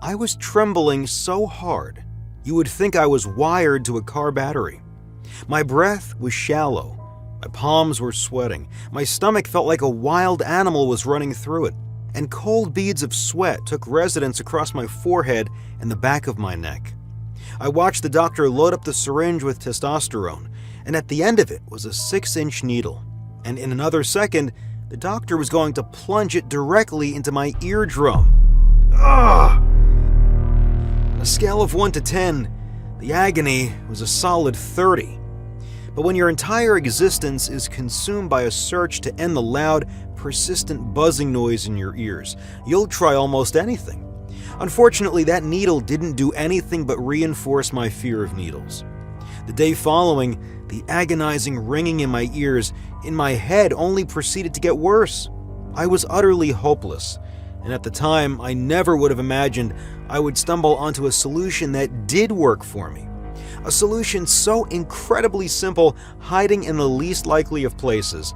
I was trembling so hard, you would think I was wired to a car battery. My breath was shallow. My palms were sweating. My stomach felt like a wild animal was running through it, and cold beads of sweat took residence across my forehead and the back of my neck. I watched the doctor load up the syringe with testosterone, and at the end of it was a 6-inch needle. And in another second, the doctor was going to plunge it directly into my eardrum. Ugh! On a scale of 1 to 10, the agony was a solid 30. But when your entire existence is consumed by a search to end the loud, persistent buzzing noise in your ears, you'll try almost anything. Unfortunately, that needle didn't do anything but reinforce my fear of needles. The day following, the agonizing ringing in my ears, in my head, only proceeded to get worse. I was utterly hopeless, and at the time, I never would have imagined I would stumble onto a solution that did work for me. A solution so incredibly simple, hiding in the least likely of places.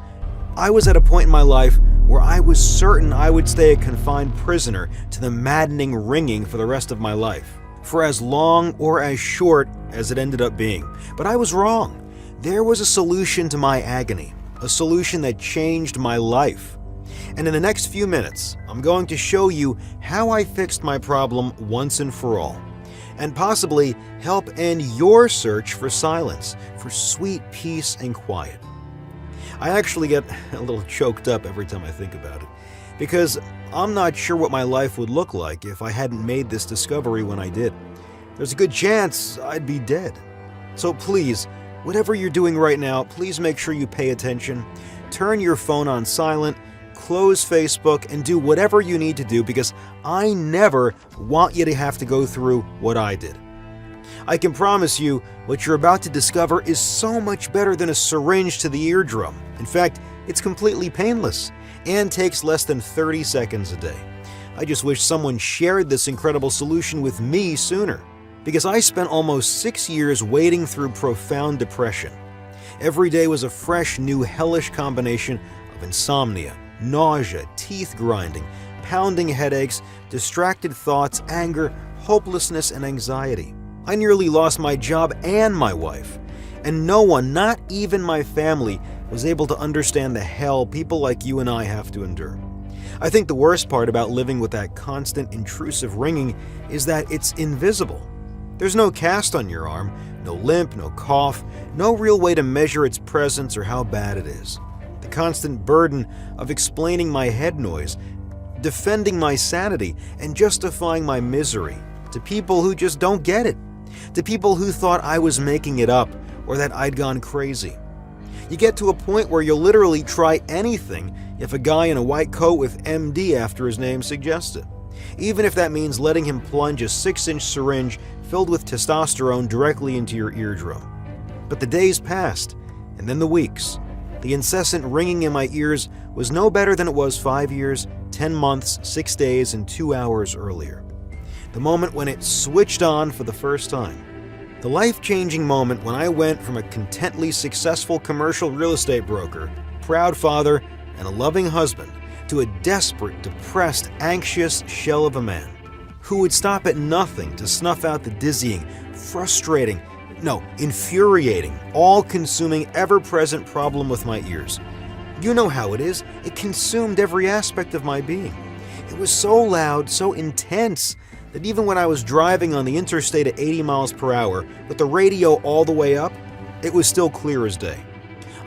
I was at a point in my life where I was certain I would stay a confined prisoner to the maddening ringing for the rest of my life, for as long or as short as it ended up being. But I was wrong. There was a solution to my agony, a solution that changed my life. And in the next few minutes, I'm going to show you how I fixed my problem once and for all, and possibly help end your search for silence, for sweet peace and quiet. I actually get a little choked up every time I think about it, because I'm not sure what my life would look like if I hadn't made this discovery when I did. There's a good chance I'd be dead. So please, whatever you're doing right now, please make sure you pay attention. Turn your phone on silent, close Facebook, and do whatever you need to do, because I never want you to have to go through what I did. I can promise you what you're about to discover is so much better than a syringe to the eardrum. In fact, it's completely painless and takes less than 30 seconds a day. I just wish someone shared this incredible solution with me sooner, because I spent almost 6 years wading through profound depression. Every day was a fresh, new, hellish combination of insomnia, nausea, teeth grinding, pounding headaches, distracted thoughts, anger, hopelessness, and anxiety. I nearly lost my job and my wife, and no one, not even my family, was able to understand the hell people like you and I have to endure. I think the worst part about living with that constant, intrusive ringing is that it's invisible. There's no cast on your arm, no limp, no cough, no real way to measure its presence or how bad it is. The constant burden of explaining my head noise, defending my sanity, and justifying my misery to people who just don't get it, to people who thought I was making it up or that I'd gone crazy. You get to a point where you'll literally try anything if a guy in a white coat with MD after his name suggests it, even if that means letting him plunge a 6-inch syringe filled with testosterone directly into your eardrum. But the days passed, and then the weeks. The incessant ringing in my ears was no better than it was 5 years, 10 months, 6 days, and 2 hours earlier. The moment when it switched on for the first time. The life-changing moment when I went from a contently successful commercial real estate broker, proud father, and a loving husband, to a desperate, depressed, anxious shell of a man who would stop at nothing to snuff out the dizzying, frustrating, infuriating, all-consuming, ever-present problem with my ears. You know how it is. It consumed every aspect of my being. It was so loud, so intense, that even when I was driving on the interstate at 80 miles per hour with the radio all the way up, it was still clear as day.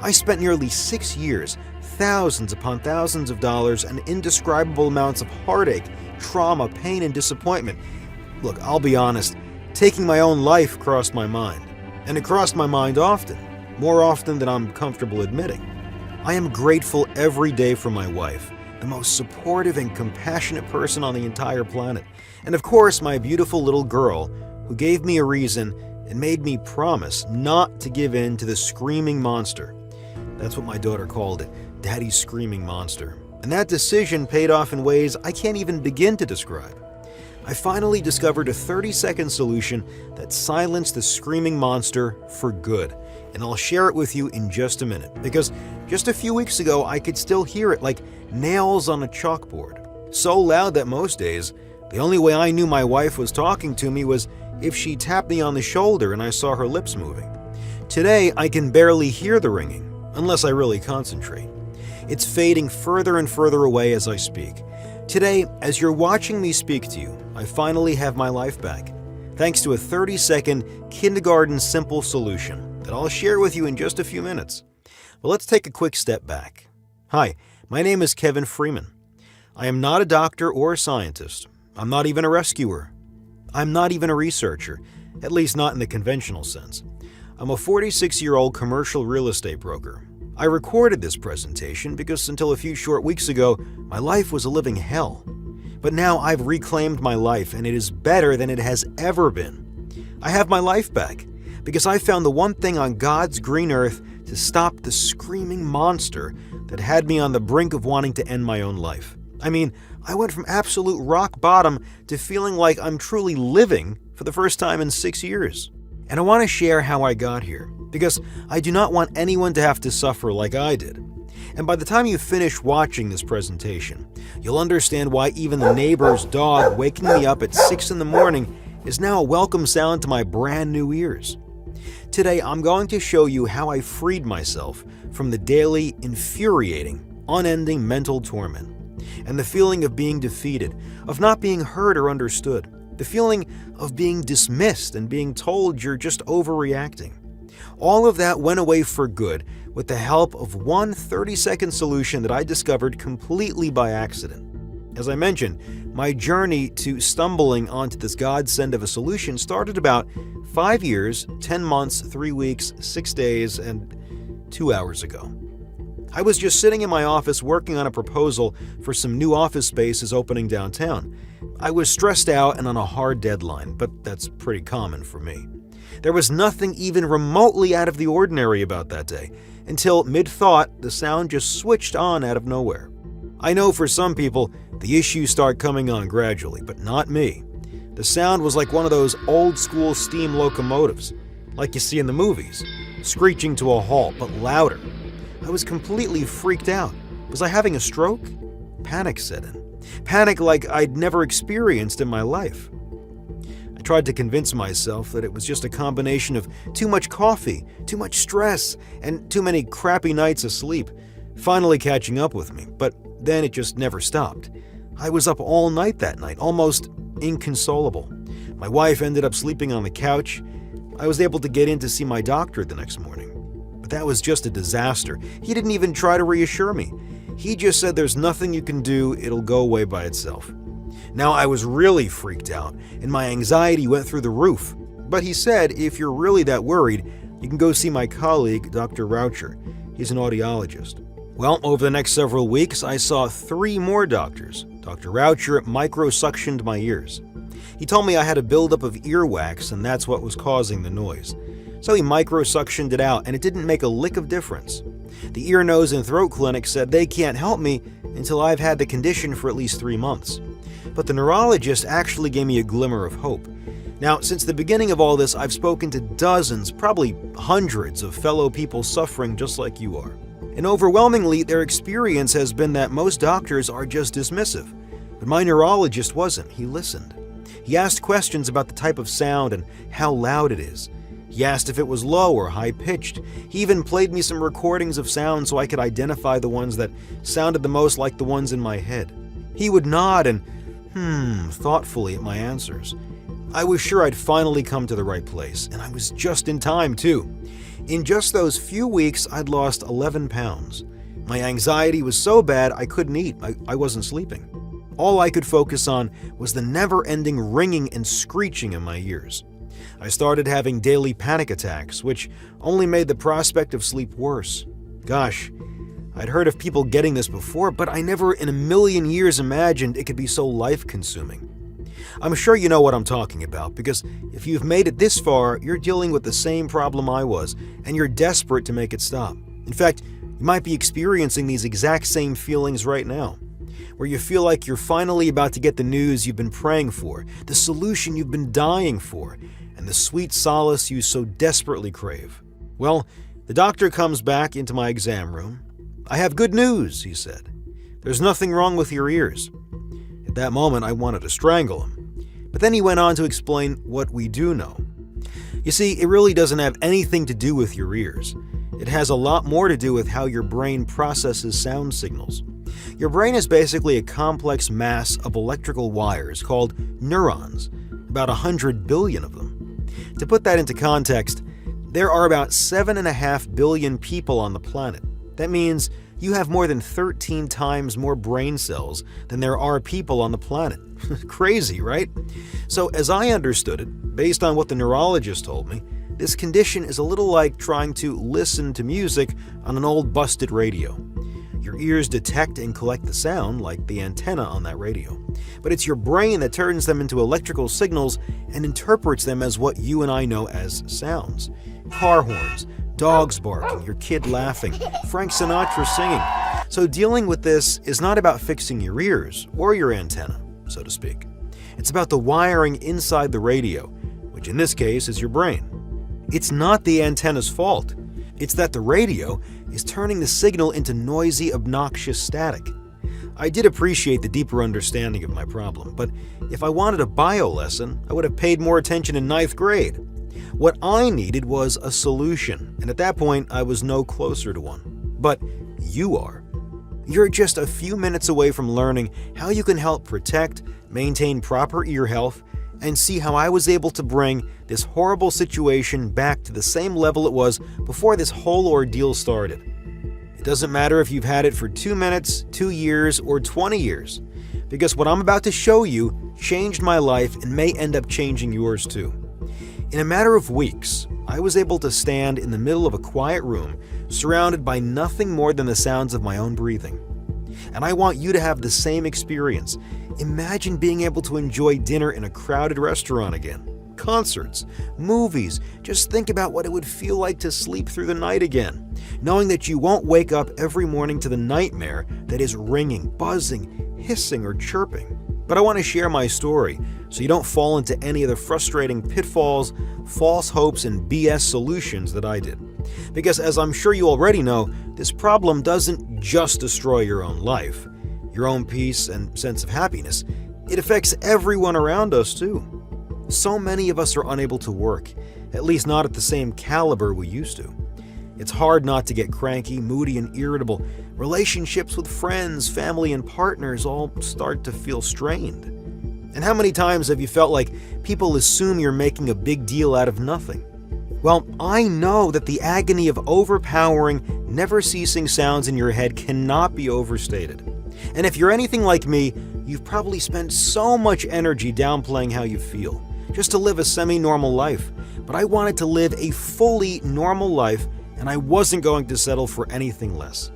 I spent nearly 6 years, thousands upon thousands of dollars, and indescribable amounts of heartache, trauma, pain, and disappointment. Look, I'll be honest, taking my own life crossed my mind. And it crossed my mind often, more often than I'm comfortable admitting. I am grateful every day for my wife, the most supportive and compassionate person on the entire planet. And of course, my beautiful little girl, who gave me a reason and made me promise not to give in to the screaming monster. That's what my daughter called it, Daddy's screaming monster. And that decision paid off in ways I can't even begin to describe. I finally discovered a 30-second solution that silenced the screaming monster for good. And I'll share it with you in just a minute, because just a few weeks ago I could still hear it like nails on a chalkboard. So loud that most days The only way I knew my wife was talking to me was if she tapped me on the shoulder and I saw her lips moving. Today, I can barely hear the ringing, unless I really concentrate. It's fading further and further away as I speak. Today, as you're watching me speak to you, I finally have my life back, thanks to a 30-second kindergarten simple solution that I'll share with you in just a few minutes. But let's take a quick step back. Hi, my name is Kevin Freeman. I am not a doctor or a scientist. I'm not even a rescuer. I'm not even a researcher, at least not in the conventional sense. I'm a 46-year-old commercial real estate broker. I recorded this presentation because until a few short weeks ago, my life was a living hell. But now I've reclaimed my life and it is better than it has ever been. I have my life back because I found the one thing on God's green earth to stop the screaming monster that had me on the brink of wanting to end my own life. I mean, I went from absolute rock bottom to feeling like I'm truly living for the first time in 6 years. And I want to share how I got here, because I do not want anyone to have to suffer like I did. And by the time you finish watching this presentation, you'll understand why even the neighbor's dog waking me up at 6 in the morning is now a welcome sound to my brand new ears. Today, I'm going to show you how I freed myself from the daily, infuriating, unending mental torment, and the feeling of being defeated, of not being heard or understood, the feeling of being dismissed and being told you're just overreacting. All of that went away for good with the help of one 30-second solution that I discovered completely by accident. As I mentioned, my journey to stumbling onto this godsend of a solution started about 5 years, 10 months, 3 weeks, 6 days, and 2 hours ago. I was just sitting in my office working on a proposal for some new office spaces opening downtown. I was stressed out and on a hard deadline, but that's pretty common for me. There was nothing even remotely out of the ordinary about that day, until mid-thought, the sound just switched on out of nowhere. I know for some people, the issues start coming on gradually, but not me. The sound was like one of those old-school steam locomotives, like you see in the movies, screeching to a halt, but louder. I was completely freaked out. Was I having a stroke? Panic set in. Panic like I'd never experienced in my life. I tried to convince myself that it was just a combination of too much coffee, too much stress, and too many crappy nights of sleep, finally catching up with me, but then it just never stopped. I was up all night that night, almost inconsolable. My wife ended up sleeping on the couch. I was able to get in to see my doctor the next morning. But that was just a disaster. He didn't even try to reassure me. He just said there's nothing you can do, it'll go away by itself. Now I was really freaked out, and my anxiety went through the roof. But he said if you're really that worried, you can go see my colleague, Dr. Raucher. He's an audiologist. Well, over the next several weeks, I saw 3 more doctors. Dr. Raucher microsuctioned my ears. He told me I had a buildup of earwax, and that's what was causing the noise. So he microsuctioned it out, and it didn't make a lick of difference. The ear, nose, and throat clinic said they can't help me until I've had the condition for at least 3 months. But the neurologist actually gave me a glimmer of hope. Now, since the beginning of all this, I've spoken to dozens, probably hundreds of fellow people suffering just like you are. And overwhelmingly, their experience has been that most doctors are just dismissive. But my neurologist wasn't. He listened. He asked questions about the type of sound and how loud it is. He asked if it was low or high-pitched. He even played me some recordings of sound so I could identify the ones that sounded the most like the ones in my head. He would nod and thoughtfully at my answers. I was sure I'd finally come to the right place, and I was just in time, too. In just those few weeks, I'd lost 11 pounds. My anxiety was so bad I couldn't eat. I wasn't sleeping. All I could focus on was the never-ending ringing and screeching in my ears. I started having daily panic attacks, which only made the prospect of sleep worse. Gosh, I'd heard of people getting this before, but I never in a million years imagined it could be so life-consuming. I'm sure you know what I'm talking about, because if you've made it this far, you're dealing with the same problem I was, and you're desperate to make it stop. In fact, you might be experiencing these exact same feelings right now, where you feel like you're finally about to get the news you've been praying for, the solution you've been dying for, and the sweet solace you so desperately crave. Well, the doctor comes back into my exam room. "I have good news," he said. "There's nothing wrong with your ears. At At that moment, I wanted to strangle him. But then he went on to explain what we do know. You see, it really doesn't have anything to do with your ears. It has a lot more to do with how your brain processes sound signals. Your brain is basically a complex mass of electrical wires called neurons, about 100 billion of them. To put that into context, there are about 7.5 billion people on the planet. That means you have more than 13 times more brain cells than there are people on the planet. Crazy, right? So as I understood it, based on what the neurologist told me, this condition is a little like trying to listen to music on an old busted radio. Your ears detect and collect the sound like the antenna on that radio. But it's your brain that turns them into electrical signals and interprets them as what you and I know as sounds. Car horns, dogs barking, your kid laughing, Frank Sinatra singing. So dealing with this is not about fixing your ears or your antenna, so to speak. It's about the wiring inside the radio, which in this case is your brain. It's not the antenna's fault. It's that the radio is turning the signal into noisy, obnoxious static. I did appreciate the deeper understanding of my problem, but if I wanted a bio lesson, I would have paid more attention in 9th grade. What I needed was a solution, and at that point, I was no closer to one. But you are. You're just a few minutes away from learning how you can help protect, maintain proper ear health, and see how I was able to bring this horrible situation back to the same level it was before this whole ordeal started. It doesn't matter if you've had it for 2 minutes, 2 years, or 20 years, because what I'm about to show you changed my life and may end up changing yours too. In a matter of weeks, I was able to stand in the middle of a quiet room, surrounded by nothing more than the sounds of my own breathing. And I want you to have the same experience. Imagine being able to enjoy dinner in a crowded restaurant again, concerts, movies. Just think about what it would feel like to sleep through the night again, knowing that you won't wake up every morning to the nightmare that is ringing, buzzing, hissing, or chirping. But I want to share my story so you don't fall into any of the frustrating pitfalls, false hopes, and BS solutions that I did. Because as I'm sure you already know, this problem doesn't just destroy your own life, your own peace and sense of happiness. It affects everyone around us too. So many of us are unable to work, at least not at the same caliber we used to. It's hard not to get cranky, moody, and irritable. Relationships with friends, family, and partners all start to feel strained. And how many times have you felt like people assume you're making a big deal out of nothing? Well, I know that the agony of overpowering, never-ceasing sounds in your head cannot be overstated. And if you're anything like me, you've probably spent so much energy downplaying how you feel, just to live a semi-normal life. But I wanted to live a fully normal life, and I wasn't going to settle for anything less.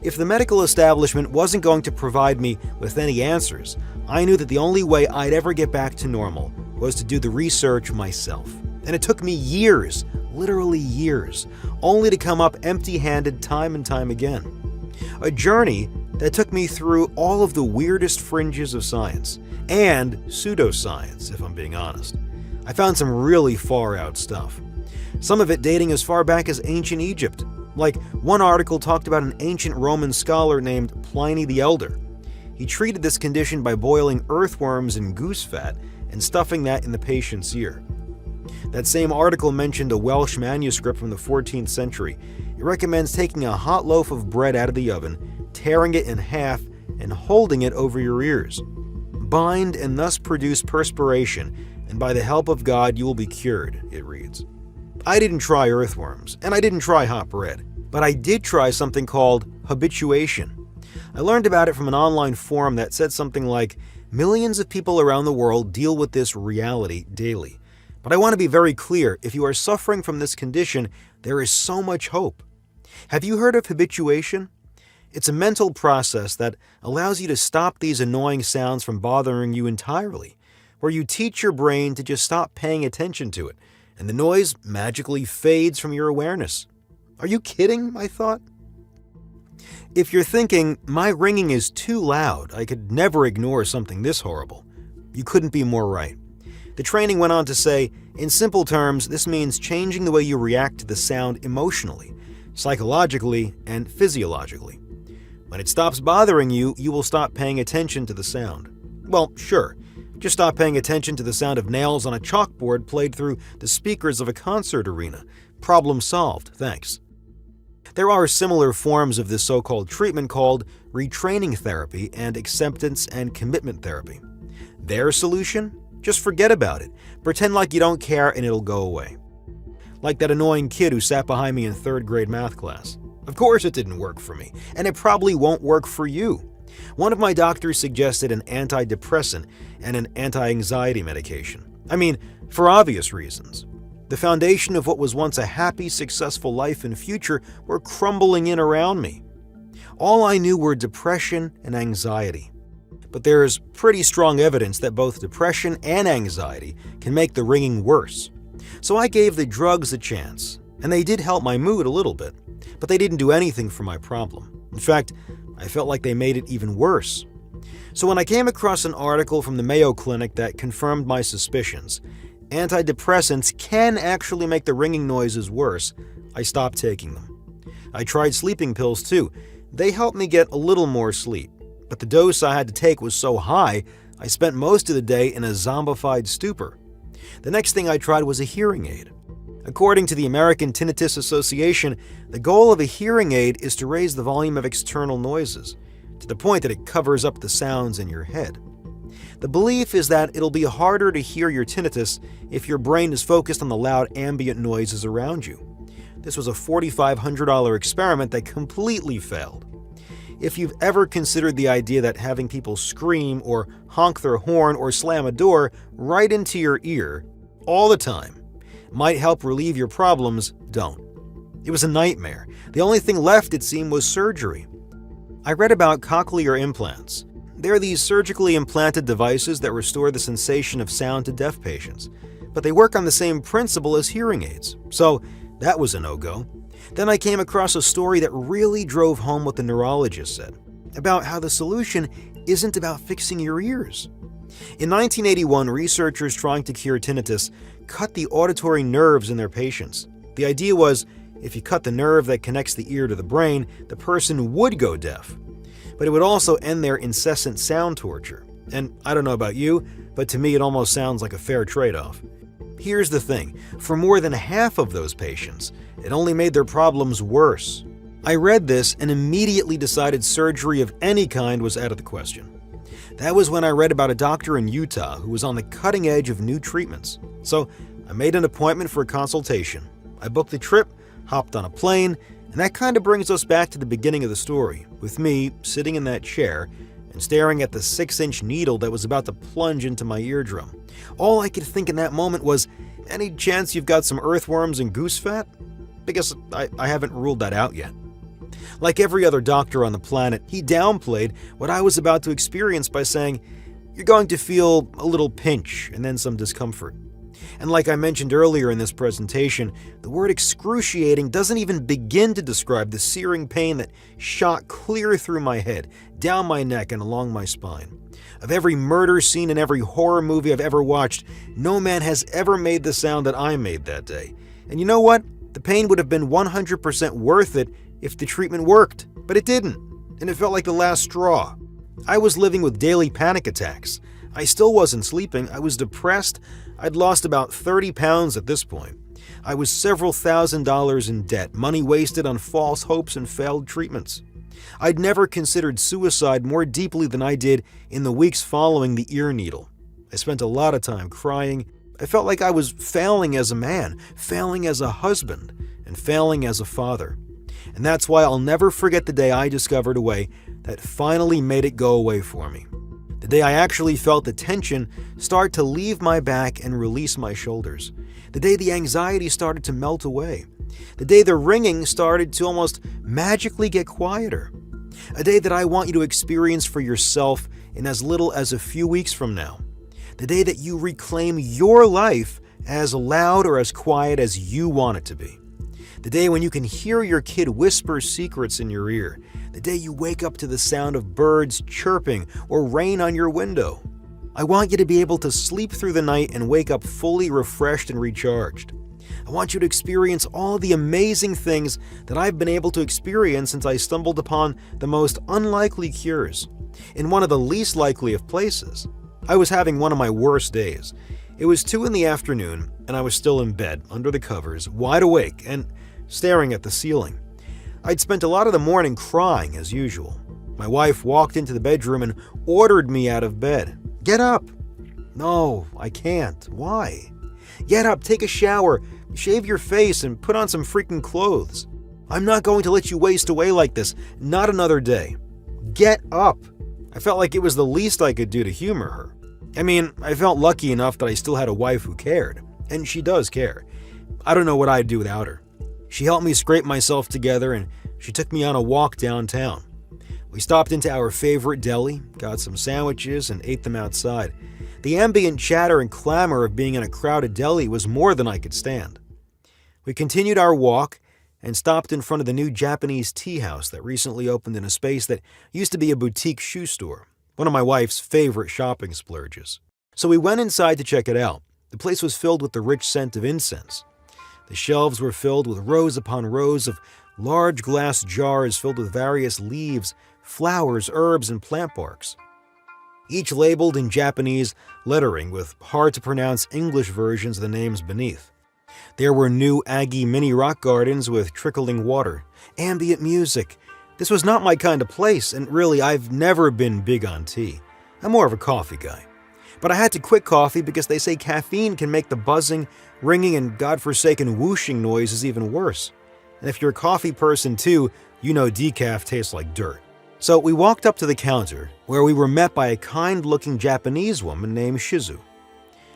If the medical establishment wasn't going to provide me with any answers, I knew that the only way I'd ever get back to normal was to do the research myself. And it took me years, literally years, only to come up empty-handed time and time again. A journey that took me through all of the weirdest fringes of science, and pseudoscience, if I'm being honest. I found some really far-out stuff. Some of it dating as far back as ancient Egypt. Like, one article talked about an ancient Roman scholar named Pliny the Elder. He treated this condition by boiling earthworms in goose fat and stuffing that in the patient's ear. That same article mentioned a Welsh manuscript from the 14th century. It recommends taking a hot loaf of bread out of the oven, tearing it in half, and holding it over your ears. Bind and thus produce perspiration, and by the help of God you will be cured, it reads. I didn't try earthworms, and I didn't try hot bread, but I did try something called habituation. I learned about it from an online forum that said something like, millions of people around the world deal with this reality daily. But I want to be very clear, if you are suffering from this condition, there is so much hope. Have you heard of habituation? It's a mental process that allows you to stop these annoying sounds from bothering you entirely, where you teach your brain to just stop paying attention to it, and the noise magically fades from your awareness. Are you kidding, I thought? If you're thinking, my ringing is too loud, I could never ignore something this horrible, you couldn't be more right. The training went on to say, in simple terms, this means changing the way you react to the sound emotionally, psychologically, and physiologically. When it stops bothering you, you will stop paying attention to the sound. Well, sure. Just stop paying attention to the sound of nails on a chalkboard played through the speakers of a concert arena. Problem solved, thanks. There are similar forms of this so-called treatment called retraining therapy and acceptance and commitment therapy. Their solution? Just forget about it. Pretend like you don't care and it'll go away. Like that annoying kid who sat behind me in 3rd grade math class. Of course it didn't work for me, and it probably won't work for you. One of my doctors suggested an antidepressant and an anti-anxiety medication. I mean, for obvious reasons. The foundation of what was once a happy, successful life and future were crumbling in around me. All I knew were depression and anxiety. But there's pretty strong evidence that both depression and anxiety can make the ringing worse. So I gave the drugs a chance, and they did help my mood a little bit, but they didn't do anything for my problem. In fact, I felt like they made it even worse. So when I came across an article from the Mayo Clinic that confirmed my suspicions, antidepressants can actually make the ringing noises worse, I stopped taking them. I tried sleeping pills too. They helped me get a little more sleep, but the dose I had to take was so high, I spent most of the day in a zombified stupor. The next thing I tried was a hearing aid. According to the American Tinnitus Association, the goal of a hearing aid is to raise the volume of external noises, to the point that it covers up the sounds in your head. The belief is that it'll be harder to hear your tinnitus if your brain is focused on the loud ambient noises around you. This was a $4,500 experiment that completely failed. If you've ever considered the idea that having people scream or honk their horn or slam a door right into your ear all the time might help relieve your problems, don't. It was a nightmare. The only thing left, it seemed, was surgery. I read about cochlear implants. They're these surgically implanted devices that restore the sensation of sound to deaf patients, but they work on the same principle as hearing aids, so that was a no-go. Then I came across a story that really drove home what the neurologist said, about how the solution isn't about fixing your ears. In 1981, researchers trying to cure tinnitus cut the auditory nerves in their patients. The idea was, if you cut the nerve that connects the ear to the brain, the person would go deaf. But it would also end their incessant sound torture. And I don't know about you, but to me it almost sounds like a fair trade-off. Here's the thing, for more than half of those patients, it only made their problems worse. I read this and immediately decided surgery of any kind was out of the question. That was when I read about a doctor in Utah who was on the cutting edge of new treatments. So I made an appointment for a consultation. I booked the trip, hopped on a plane, and that kind of brings us back to the beginning of the story, with me sitting in that chair and staring at the 6-inch needle that was about to plunge into my eardrum. All I could think in that moment was, any chance you've got some earthworms and goose fat? Because I haven't ruled that out yet. Like every other doctor on the planet, he downplayed what I was about to experience by saying, "You're going to feel a little pinch and then some discomfort." And like I mentioned earlier in this presentation, the word excruciating doesn't even begin to describe the searing pain that shot clear through my head, down my neck, and along my spine. Of every murder scene in every horror movie I've ever watched, no man has ever made the sound that I made that day. And you know what? The pain would have been 100% worth it if the treatment worked, but it didn't, and it felt like the last straw. I was living with daily panic attacks. I still wasn't sleeping. I was depressed. I'd lost about 30 pounds at this point. I was several $1,000s in debt, money wasted on false hopes and failed treatments. I'd never considered suicide more deeply than I did in the weeks following the ear needle. I spent a lot of time crying. I felt like I was failing as a man, failing as a husband, and failing as a father. And that's why I'll never forget the day I discovered a way that finally made it go away for me. The day I actually felt the tension start to leave my back and release my shoulders. The day the anxiety started to melt away. The day the ringing started to almost magically get quieter. A day that I want you to experience for yourself in as little as a few weeks from now. The day that you reclaim your life as loud or as quiet as you want it to be. The day when you can hear your kid whisper secrets in your ear. The day you wake up to the sound of birds chirping or rain on your window. I want you to be able to sleep through the night and wake up fully refreshed and recharged. I want you to experience all the amazing things that I've been able to experience since I stumbled upon the most unlikely cures, in one of the least likely of places, I was having one of my worst days. It was 2 in the afternoon, and I was still in bed, under the covers, wide awake, and staring at the ceiling. I'd spent a lot of the morning crying, as usual. My wife walked into the bedroom and ordered me out of bed. "Get up!" "No, I can't. Why?" "Get up, take a shower, shave your face, and put on some freaking clothes. I'm not going to let you waste away like this. Not another day. Get up!" I felt like it was the least I could do to humor her. I mean, I felt lucky enough that I still had a wife who cared. And she does care. I don't know what I'd do without her. She helped me scrape myself together, and she took me on a walk downtown. We stopped into our favorite deli, got some sandwiches, and ate them outside. The ambient chatter and clamor of being in a crowded deli was more than I could stand. We continued our walk and stopped in front of the new Japanese tea house that recently opened in a space that used to be a boutique shoe store, one of my wife's favorite shopping splurges. So we went inside to check it out. The place was filled with the rich scent of incense. The shelves were filled with rows upon rows of large glass jars filled with various leaves, flowers, herbs, and plant barks, each labeled in Japanese lettering with hard-to-pronounce English versions of the names beneath. There were new Aggie mini rock gardens with trickling water, ambient music. This was not my kind of place, and really, I've never been big on tea. I'm more of a coffee guy. But I had to quit coffee because they say caffeine can make the buzzing, ringing, and godforsaken whooshing noises even worse. And if you're a coffee person too, you know decaf tastes like dirt. So we walked up to the counter, where we were met by a kind-looking Japanese woman named Shizu,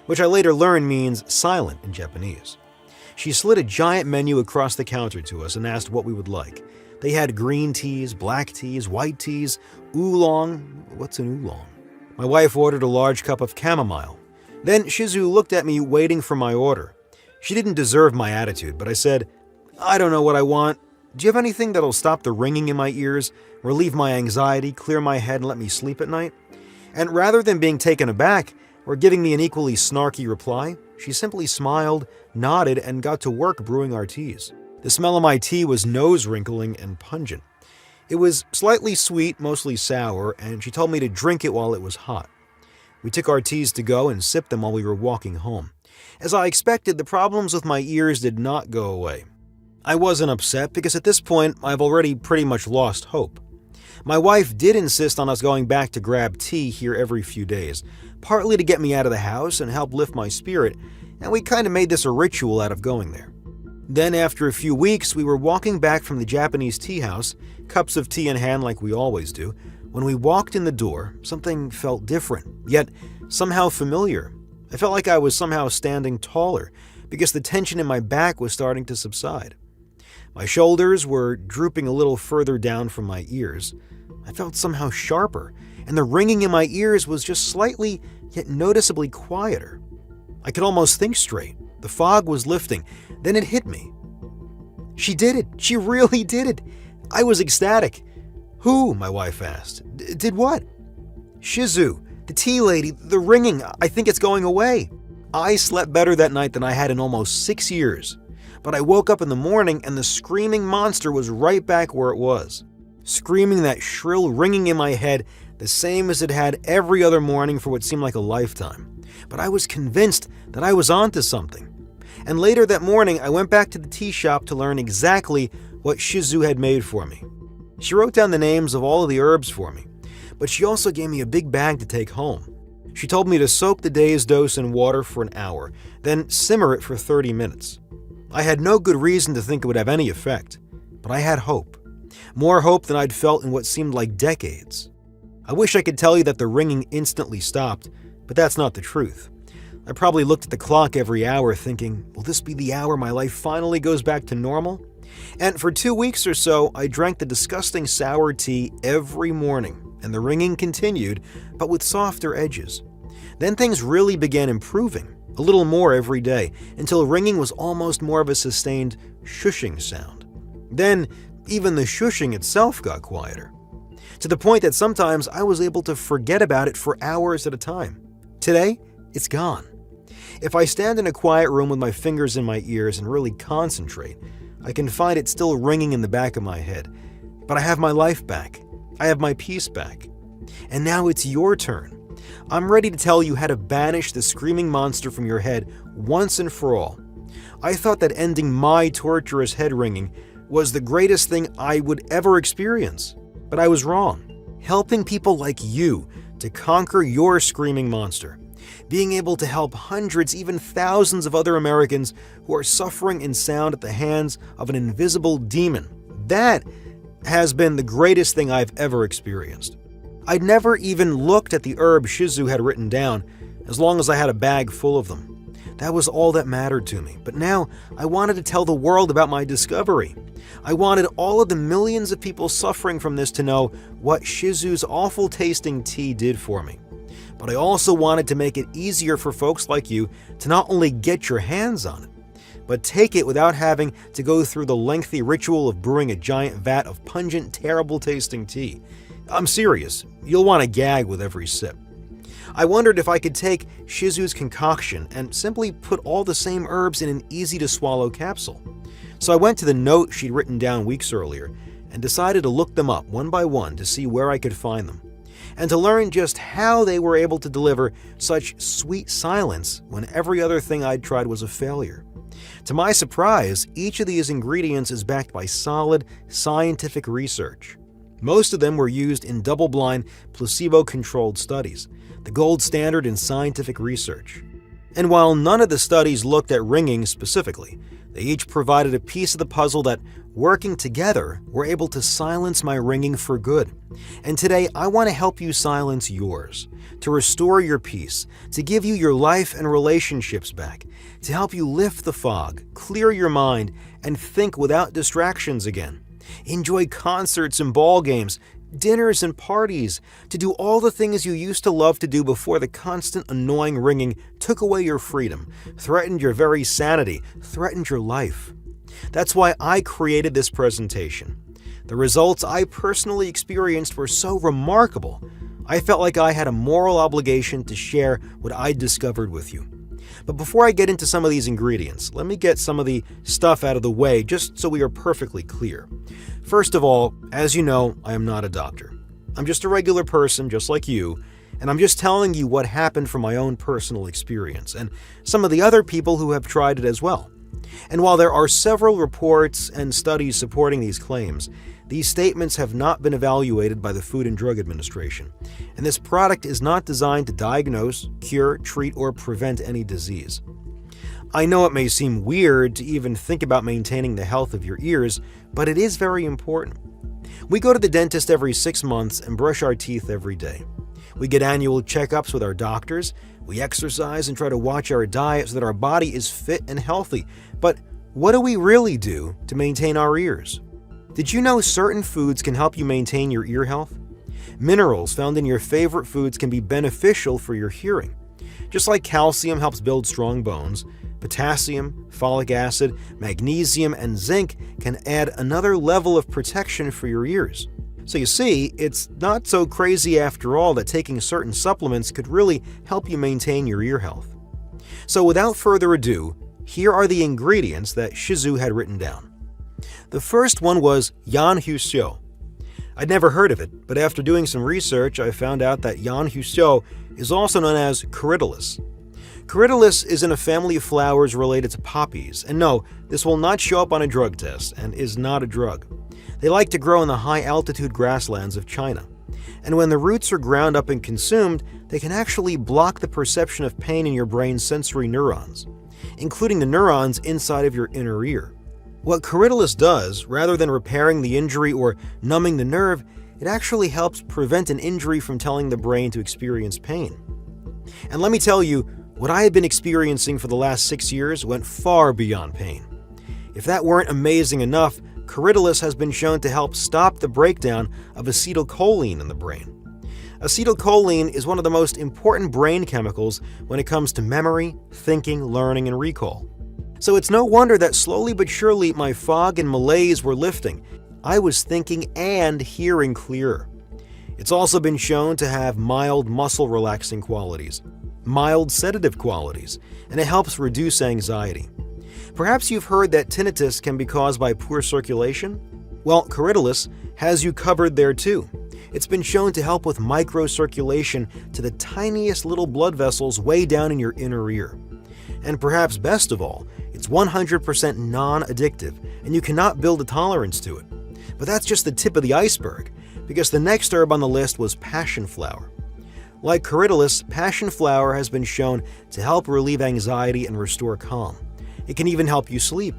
which I later learned means silent in Japanese. She slid a giant menu across the counter to us and asked what we would like. They had green teas, black teas, white teas, oolong. What's an oolong? My wife ordered a large cup of chamomile. Then Shizu looked at me waiting for my order. She didn't deserve my attitude, but I said, "I don't know what I want. Do you have anything that'll stop the ringing in my ears, relieve my anxiety, clear my head, and let me sleep at night?" And rather than being taken aback or giving me an equally snarky reply, she simply smiled, nodded, and got to work brewing our teas. The smell of my tea was nose-wrinkling and pungent. It was slightly sweet, mostly sour, and she told me to drink it while it was hot. We took our teas to go and sipped them while we were walking home. As I expected, the problems with my ears did not go away. I wasn't upset because at this point, I've already pretty much lost hope. My wife did insist on us going back to grab tea here every few days, partly to get me out of the house and help lift my spirit, and we kind of made this a ritual out of going there. Then after a few weeks, we were walking back from the Japanese tea house, cups of tea in hand like we always do. When we walked in the door, something felt different, yet somehow familiar. I felt like I was somehow standing taller, because the tension in my back was starting to subside. My shoulders were drooping a little further down from my ears. I felt somehow sharper, and the ringing in my ears was just slightly, yet noticeably quieter. I could almost think straight. The fog was lifting. Then it hit me. She did it. She really did it. I was ecstatic. "Who?" my wife asked. "Did what?" "Shizu, the tea lady, the ringing. I think it's going away." I slept better that night than I had in almost 6 years. But I woke up in the morning and the screaming monster was right back where it was. Screaming that shrill ringing in my head, the same as it had every other morning for what seemed like a lifetime. But I was convinced that I was onto something. And later that morning, I went back to the tea shop to learn exactly what Shizu had made for me. She wrote down the names of all of the herbs for me, but she also gave me a big bag to take home. She told me to soak the day's dose in water for an hour, then simmer it for 30 minutes. I had no good reason to think it would have any effect, but I had hope. More hope than I'd felt in what seemed like decades. I wish I could tell you that the ringing instantly stopped, but that's not the truth. I probably looked at the clock every hour thinking, will this be the hour my life finally goes back to normal? And for 2 weeks or so, I drank the disgusting sour tea every morning, and the ringing continued, but with softer edges. Then things really began improving, a little more every day, until ringing was almost more of a sustained shushing sound. Then, even the shushing itself got quieter, to the point that sometimes I was able to forget about it for hours at a time. Today, it's gone. If I stand in a quiet room with my fingers in my ears and really concentrate, I can find it still ringing in the back of my head. But I have my life back. I have my peace back. And now it's your turn. I'm ready to tell you how to banish the screaming monster from your head once and for all. I thought that ending my torturous head ringing was the greatest thing I would ever experience, but I was wrong. Helping people like you to conquer your screaming monster, being able to help hundreds, even thousands of other Americans who are suffering in sound at the hands of an invisible demon, that has been the greatest thing I've ever experienced. I'd never even looked at the herb Shizu had written down, as long as I had a bag full of them. That was all that mattered to me. But now I wanted to tell the world about my discovery. I wanted all of the millions of people suffering from this to know what Shizu's awful tasting tea did for me. But I also wanted to make it easier for folks like you to not only get your hands on it, but take it without having to go through the lengthy ritual of brewing a giant vat of pungent, terrible tasting tea. I'm serious, you'll want to gag with every sip. I wondered if I could take Shizu's concoction and simply put all the same herbs in an easy-to-swallow capsule. So I went to the note she'd written down weeks earlier and decided to look them up one by one to see where I could find them, and to learn just how they were able to deliver such sweet silence when every other thing I'd tried was a failure. To my surprise, each of these ingredients is backed by solid, scientific research. Most of them were used in double-blind, placebo-controlled studies, the gold standard in scientific research. And while none of the studies looked at ringing specifically, they each provided a piece of the puzzle that, working together, were able to silence my ringing for good. And today, I want to help you silence yours, to restore your peace, to give you your life and relationships back, to help you lift the fog, clear your mind, and think without distractions again. Enjoy concerts and ball games, dinners and parties, to do all the things you used to love to do before the constant annoying ringing took away your freedom, threatened your very sanity, threatened your life. That's why I created this presentation. The results I personally experienced were so remarkable, I felt like I had a moral obligation to share what I'd discovered with you. But before I get into some of these ingredients, let me get some of the stuff out of the way just so we are perfectly clear. First of all, as you know, I am not a doctor. I'm just a regular person, just like you, and I'm just telling you what happened from my own personal experience, and some of the other people who have tried it as well. And while there are several reports and studies supporting these claims, these statements have not been evaluated by the Food and Drug Administration, and this product is not designed to diagnose, cure, treat, or prevent any disease. I know it may seem weird to even think about maintaining the health of your ears, but it is very important. We go to the dentist every 6 months and brush our teeth every day. We get annual checkups with our doctors, we exercise and try to watch our diet so that our body is fit and healthy. But what do we really do to maintain our ears? Did you know certain foods can help you maintain your ear health? Minerals found in your favorite foods can be beneficial for your hearing. Just like calcium helps build strong bones, potassium, folic acid, magnesium, and zinc can add another level of protection for your ears. So you see, it's not so crazy after all that taking certain supplements could really help you maintain your ear health. So without further ado, here are the ingredients that Shizu had written down. The first one was Yan Huxiu. I'd never heard of it, but after doing some research, I found out that Yan Huxiu is also known as Corydalus. Corydalus is in a family of flowers related to poppies, and no, this will not show up on a drug test and is not a drug. They like to grow in the high-altitude grasslands of China, and when the roots are ground up and consumed, they can actually block the perception of pain in your brain's sensory neurons, including the neurons inside of your inner ear. What Corydalus does, rather than repairing the injury or numbing the nerve, it actually helps prevent an injury from telling the brain to experience pain. And let me tell you, what I had been experiencing for the last 6 years went far beyond pain. If that weren't amazing enough, Corydalus has been shown to help stop the breakdown of acetylcholine in the brain. Acetylcholine is one of the most important brain chemicals when it comes to memory, thinking, learning, and recall. So it's no wonder that slowly but surely my fog and malaise were lifting. I was thinking and hearing clearer. It's also been shown to have mild muscle relaxing qualities, mild sedative qualities, and it helps reduce anxiety. Perhaps you've heard that tinnitus can be caused by poor circulation? Well, Corydalus has you covered there too. It's been shown to help with microcirculation to the tiniest little blood vessels way down in your inner ear. And perhaps best of all, it's 100% non-addictive, and you cannot build a tolerance to it. But that's just the tip of the iceberg, because the next herb on the list was passion flower. Like corydalus, passion flower has been shown to help relieve anxiety and restore calm. It can even help you sleep.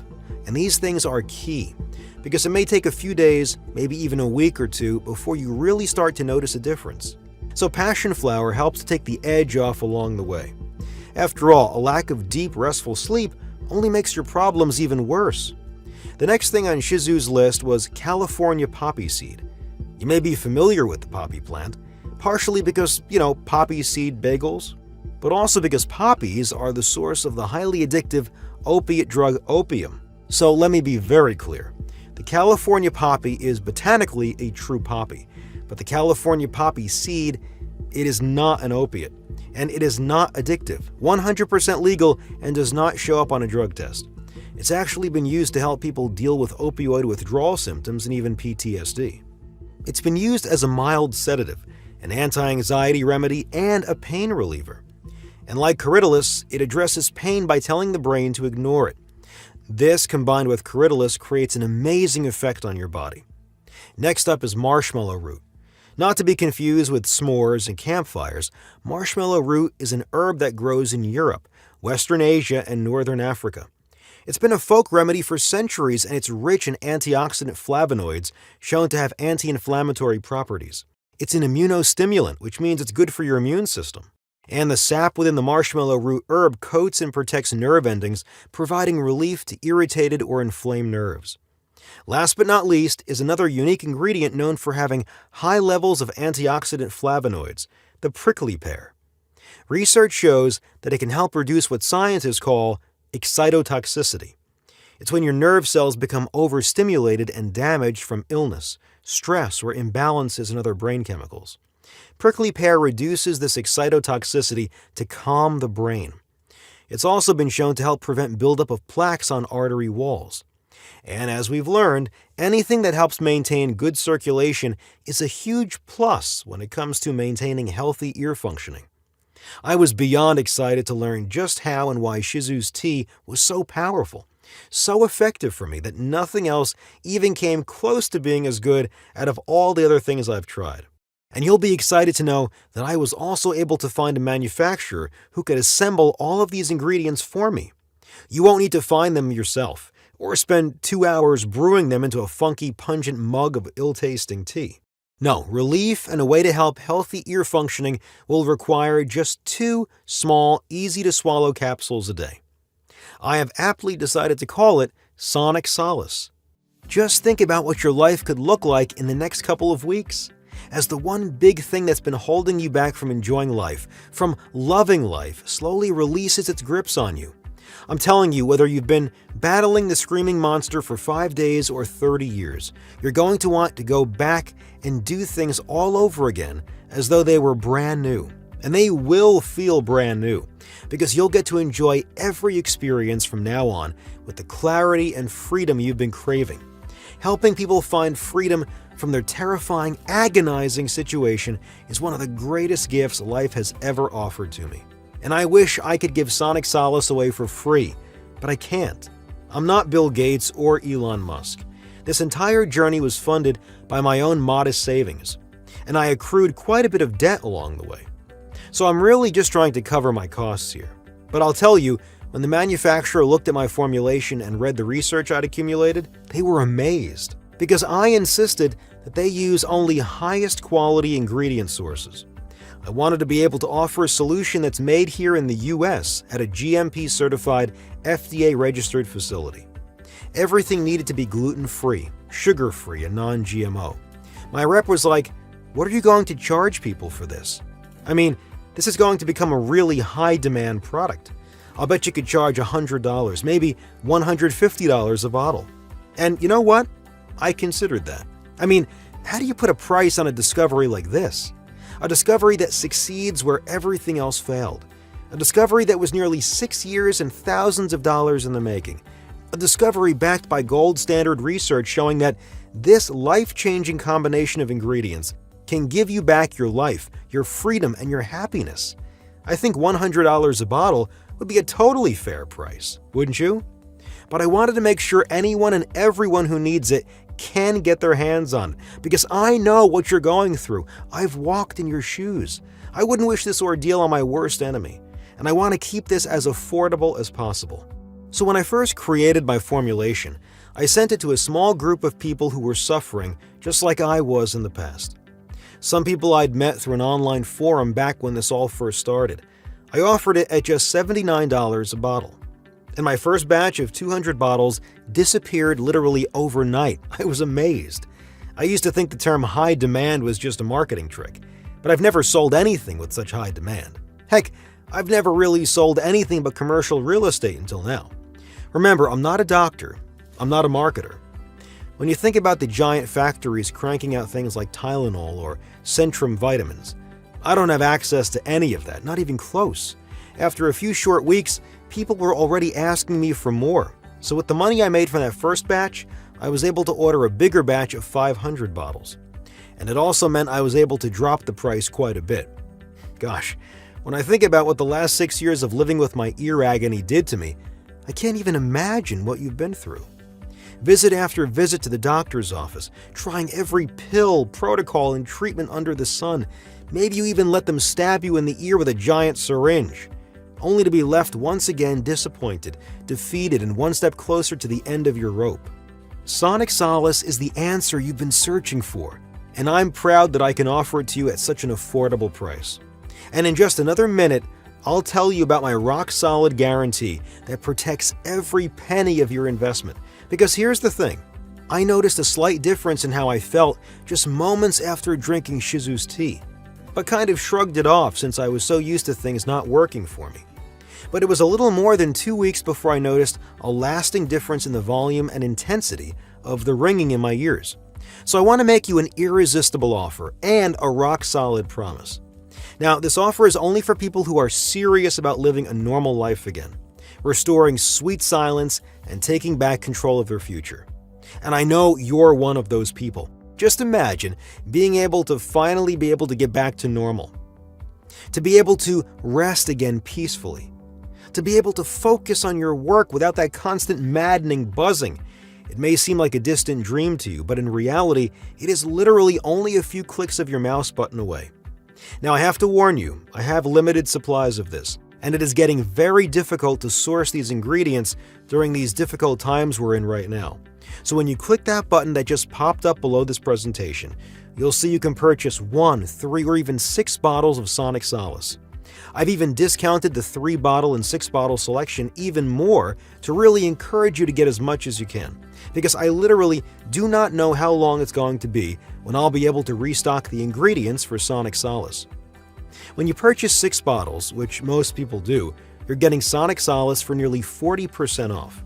And these things are key, because it may take a few days, maybe even a week or two, before you really start to notice a difference. So passion flower helps to take the edge off along the way. After all, a lack of deep, restful sleep only makes your problems even worse. The next thing on Shizu's list was California poppy seed. You may be familiar with the poppy plant, partially because, poppy seed bagels, but also because poppies are the source of the highly addictive opiate drug opium. So let me be very clear. The California poppy is botanically a true poppy, but the California poppy seed, it is not an opiate, and it is not addictive, 100% legal, and does not show up on a drug test. It's actually been used to help people deal with opioid withdrawal symptoms and even PTSD. It's been used as a mild sedative, an anti-anxiety remedy, and a pain reliever. And like corydalus, it addresses pain by telling the brain to ignore it. This, combined with corydalus, creates an amazing effect on your body. Next up is marshmallow root. Not to be confused with s'mores and campfires, marshmallow root is an herb that grows in Europe, Western Asia, and Northern Africa. It's been a folk remedy for centuries, and it's rich in antioxidant flavonoids shown to have anti-inflammatory properties. It's an immunostimulant, which means it's good for your immune system. And the sap within the marshmallow root herb coats and protects nerve endings, providing relief to irritated or inflamed nerves. Last but not least is another unique ingredient known for having high levels of antioxidant flavonoids, the prickly pear. Research shows that it can help reduce what scientists call excitotoxicity. It's when your nerve cells become overstimulated and damaged from illness, stress, or imbalances in other brain chemicals. Prickly pear reduces this excitotoxicity to calm the brain. It's also been shown to help prevent buildup of plaques on artery walls. And as we've learned, anything that helps maintain good circulation is a huge plus when it comes to maintaining healthy ear functioning. I was beyond excited to learn just how and why Shizu's tea was so powerful, so effective for me that nothing else even came close to being as good out of all the other things I've tried. And you'll be excited to know that I was also able to find a manufacturer who could assemble all of these ingredients for me. You won't need to find them yourself, or spend 2 hours brewing them into a funky, pungent mug of ill-tasting tea. No, relief and a way to help healthy ear functioning will require just 2 small, easy-to-swallow capsules a day. I have aptly decided to call it Sonic Solace. Just think about what your life could look like in the next couple of weeks, as the one big thing that's been holding you back from enjoying life, from loving life, slowly releases its grips on you. I'm telling you, whether you've been battling the screaming monster for 5 days or 30 years, you're going to want to go back and do things all over again as though they were brand new. And they will feel brand new, because you'll get to enjoy every experience from now on with the clarity and freedom you've been craving. Helping people find freedom from their terrifying, agonizing situation is one of the greatest gifts life has ever offered to me. And I wish I could give Sonic Solace away for free, but I can't. I'm not Bill Gates or Elon Musk. This entire journey was funded by my own modest savings, and I accrued quite a bit of debt along the way. So I'm really just trying to cover my costs here. But I'll tell you, when the manufacturer looked at my formulation and read the research I'd accumulated, they were amazed, because I insisted that they use only highest quality ingredient sources. I wanted to be able to offer a solution that's made here in the US at a GMP-certified, FDA-registered facility. Everything needed to be gluten-free, sugar-free, and non-GMO. My rep was like, "What are you going to charge people for this? I mean, this is going to become a really high-demand product. I'll bet you could charge $100, maybe $150 a bottle." And you know what? I considered that. I mean, how do you put a price on a discovery like this? A discovery that succeeds where everything else failed. A discovery that was nearly 6 years and thousands of dollars in the making. A discovery backed by gold standard research showing that this life-changing combination of ingredients can give you back your life, your freedom, and your happiness. I think $100 a bottle would be a totally fair price, wouldn't you? But I wanted to make sure anyone and everyone who needs it can get their hands on it, because I know what you're going through. I've walked in your shoes. I wouldn't wish this ordeal on my worst enemy, and I want to keep this as affordable as possible. So when I first created my formulation, I sent it to a small group of people who were suffering just like I was in the past. Some people I'd met through an online forum back when this all first started. I offered it at just $79 a bottle. And my first batch of 200 bottles disappeared literally overnight. I was amazed. I used to think the term high demand was just a marketing trick, but I've never sold anything with such high demand. Heck, I've never really sold anything but commercial real estate until now. Remember, I'm not a doctor. I'm not a marketer. When you think about the giant factories cranking out things like Tylenol or Centrum vitamins, I don't have access to any of that, not even close. After a few short weeks, people were already asking me for more. So with the money I made from that first batch, I was able to order a bigger batch of 500 bottles. And it also meant I was able to drop the price quite a bit. Gosh, when I think about what the last 6 years of living with my ear agony did to me, I can't even imagine what you've been through. Visit after visit to the doctor's office, trying every pill, protocol, and treatment under the sun. Maybe you even let them stab you in the ear with a giant syringe, only to be left once again disappointed, defeated, and one step closer to the end of your rope. Sonic Solace is the answer you've been searching for, and I'm proud that I can offer it to you at such an affordable price. And in just another minute, I'll tell you about my rock-solid guarantee that protects every penny of your investment. Because here's the thing, I noticed a slight difference in how I felt just moments after drinking Shizu's tea, but kind of shrugged it off since I was so used to things not working for me. But it was a little more than 2 weeks before I noticed a lasting difference in the volume and intensity of the ringing in my ears. So I want to make you an irresistible offer and a rock-solid promise. Now, this offer is only for people who are serious about living a normal life again, restoring sweet silence and taking back control of their future. And I know you're one of those people. Just imagine being able to finally be able to get back to normal, to be able to rest again peacefully, to be able to focus on your work without that constant maddening buzzing. It may seem like a distant dream to you, but in reality, it is literally only a few clicks of your mouse button away. Now, I have to warn you, I have limited supplies of this, and it is getting very difficult to source these ingredients during these difficult times we're in right now. So when you click that button that just popped up below this presentation, you'll see you can purchase 1, 3, or even 6 bottles of Sonic Solace. I've even discounted the 3-bottle and 6-bottle selection even more to really encourage you to get as much as you can, because I literally do not know how long it's going to be when I'll be able to restock the ingredients for Sonic Solace. When you purchase 6 bottles, which most people do, you're getting Sonic Solace for nearly 40% off.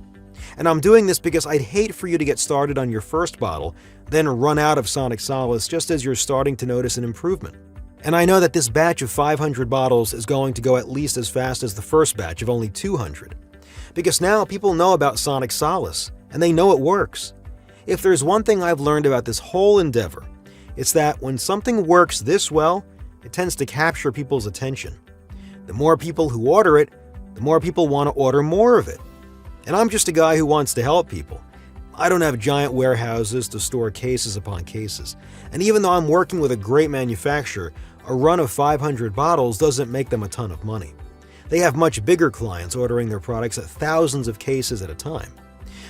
And I'm doing this because I'd hate for you to get started on your first bottle, then run out of Sonic Solace just as you're starting to notice an improvement. And I know that this batch of 500 bottles is going to go at least as fast as the first batch of only 200. Because now people know about Sonic Solace, and they know it works. If there's one thing I've learned about this whole endeavor, it's that when something works this well, it tends to capture people's attention. The more people who order it, the more people want to order more of it. And I'm just a guy who wants to help people. I don't have giant warehouses to store cases upon cases. And even though I'm working with a great manufacturer, a run of 500 bottles doesn't make them a ton of money. They have much bigger clients ordering their products at thousands of cases at a time.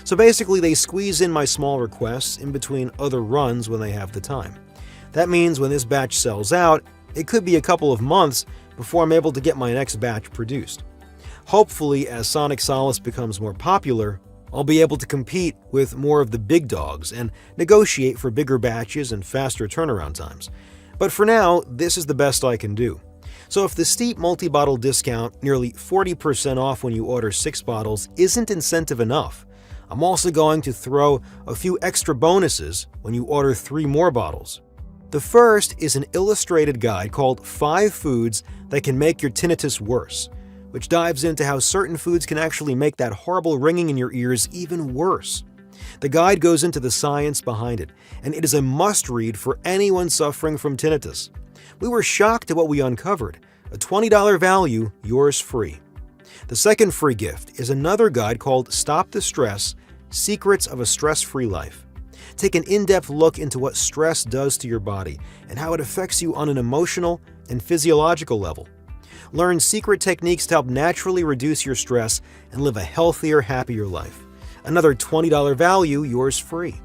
So basically, they squeeze in my small requests in between other runs when they have the time. That means when this batch sells out, it could be a couple of months before I'm able to get my next batch produced. Hopefully, as Sonic Solace becomes more popular, I'll be able to compete with more of the big dogs and negotiate for bigger batches and faster turnaround times. But for now, this is the best I can do. So if the steep multi-bottle discount, nearly 40% off when you order 6 bottles, isn't incentive enough, I'm also going to throw a few extra bonuses when you order 3 more bottles. The first is an illustrated guide called 5 Foods That Can Make Your Tinnitus Worse, which dives into how certain foods can actually make that horrible ringing in your ears even worse. The guide goes into the science behind it, and it is a must-read for anyone suffering from tinnitus. We were shocked at what we uncovered. A $20 value, yours free. The second free gift is another guide called Stop the Stress: Secrets of a Stress-Free Life. Take an in-depth look into what stress does to your body and how it affects you on an emotional and physiological level. Learn secret techniques to help naturally reduce your stress and live a healthier, happier life. Another $20 value, yours free.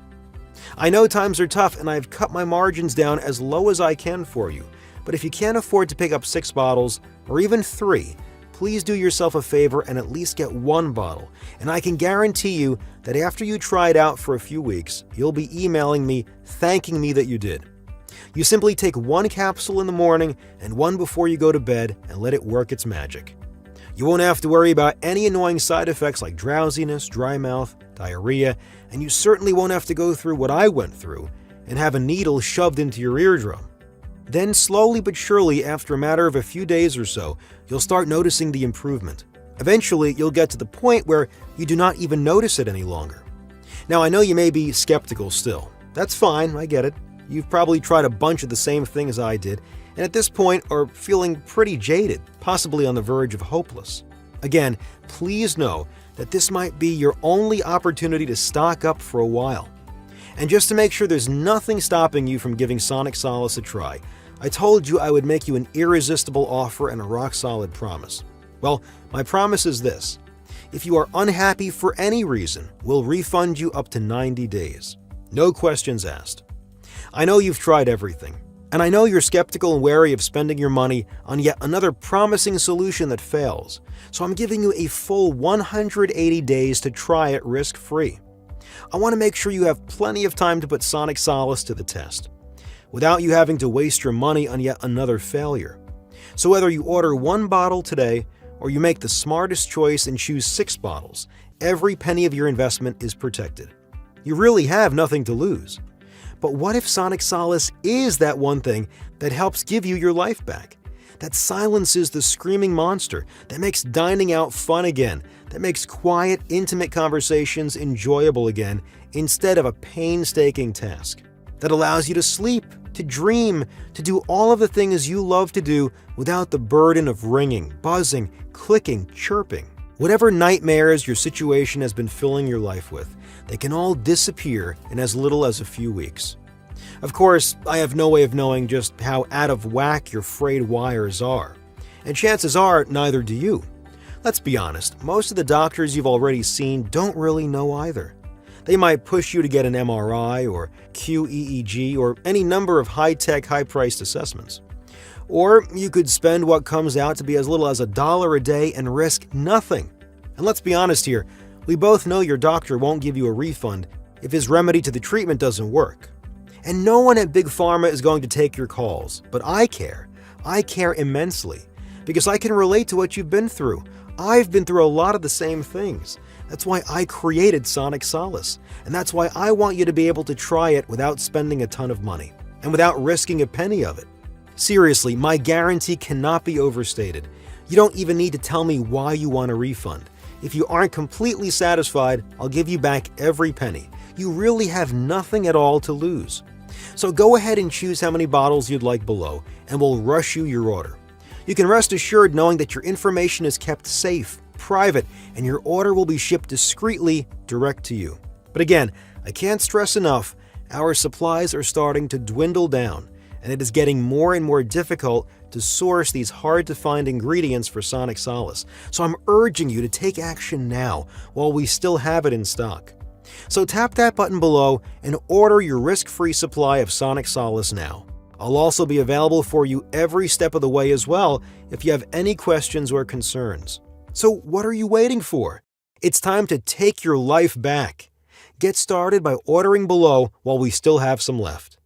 I know times are tough and I've cut my margins down as low as I can for you, but if you can't afford to pick up 6 bottles or even 3, please do yourself a favor and at least get 1 bottle, and I can guarantee you that after you try it out for a few weeks, you'll be emailing me thanking me that you did. You simply take 1 capsule in the morning and 1 before you go to bed and let it work its magic. You won't have to worry about any annoying side effects like drowsiness, dry mouth, diarrhea, and you certainly won't have to go through what I went through and have a needle shoved into your eardrum. Then slowly but surely, after a matter of a few days or so, you'll start noticing the improvement. Eventually, you'll get to the point where you do not even notice it any longer. Now, I know you may be skeptical still. That's fine, I get it. You've probably tried a bunch of the same things I did, and at this point are feeling pretty jaded, possibly on the verge of hopeless. Again, please know that this might be your only opportunity to stock up for a while. And just to make sure there's nothing stopping you from giving Sonic Solace a try, I told you I would make you an irresistible offer and a rock-solid promise. Well, my promise is this. If you are unhappy for any reason, we'll refund you up to 90 days. No questions asked. I know you've tried everything, and I know you're skeptical and wary of spending your money on yet another promising solution that fails, so I'm giving you a full 180 days to try it risk-free. I want to make sure you have plenty of time to put Sonic Solace to the test, without you having to waste your money on yet another failure. So whether you order 1 bottle today, or you make the smartest choice and choose 6 bottles, every penny of your investment is protected. You really have nothing to lose. But what if Sonic Solace is that one thing that helps give you your life back? That silences the screaming monster, that makes dining out fun again, that makes quiet, intimate conversations enjoyable again instead of a painstaking task, that allows you to sleep, to dream, to do all of the things you love to do without the burden of ringing, buzzing, clicking, chirping. Whatever nightmares your situation has been filling your life with, they can all disappear in as little as a few weeks. Of course, I have no way of knowing just how out of whack your frayed wires are, and chances are neither do you. Let's be honest, most of the doctors you've already seen don't really know either. They might push you to get an MRI or QEEG or any number of high-tech, high-priced assessments. Or you could spend what comes out to be as little as $1 a day and risk nothing. And let's be honest here, we both know your doctor won't give you a refund if his remedy to the treatment doesn't work. And no one at Big Pharma is going to take your calls, but I care. I care immensely, because I can relate to what you've been through. I've been through a lot of the same things. That's why I created Sonic Solace, and that's why I want you to be able to try it without spending a ton of money, and without risking a penny of it. Seriously, my guarantee cannot be overstated. You don't even need to tell me why you want a refund. If you aren't completely satisfied, I'll give you back every penny. You really have nothing at all to lose. So go ahead and choose how many bottles you'd like below, and we'll rush you your order. You can rest assured knowing that your information is kept safe, private, and your order will be shipped discreetly direct to you. But again, I can't stress enough, our supplies are starting to dwindle down, and it is getting more and more difficult to source these hard-to-find ingredients for Sonic Solace. So I'm urging you to take action now while we still have it in stock. So tap that button below and order your risk-free supply of Sonic Solace now. I'll also be available for you every step of the way as well if you have any questions or concerns. So what are you waiting for? It's time to take your life back. Get started by ordering below while we still have some left.